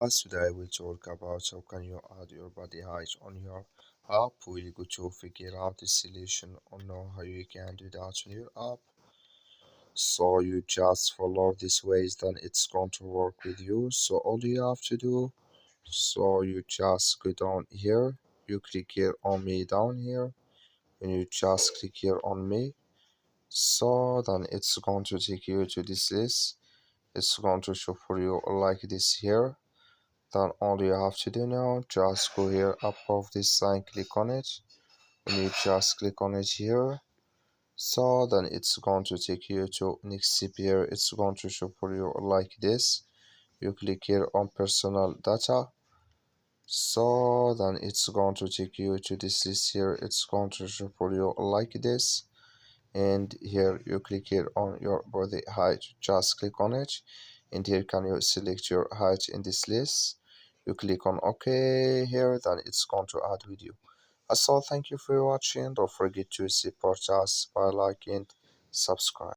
Today we'll talk about how can you add your body height on your app. We'll go to figure out the solution on how you can do that on your app. So you just follow this ways, then it's going to work with you. So all you have to do, so you just go down here, you click here on me down here, and you just click here on me. So then it's going to take you to this list. It's going to show for you like this here. Then all you have to do now, just go here above this sign, click on it. When you just click on it here, so then it's going to take you to next step here. It's going to show for you like this. You click here on personal data. So then it's going to take you to this list here. It's going to show for you like this. And here you click here on your body height, just click on it, and here can you select your height in this list. You click on OK here, then it's going to add with you. So thank you for watching. Don't forget to support us by liking, subscribe.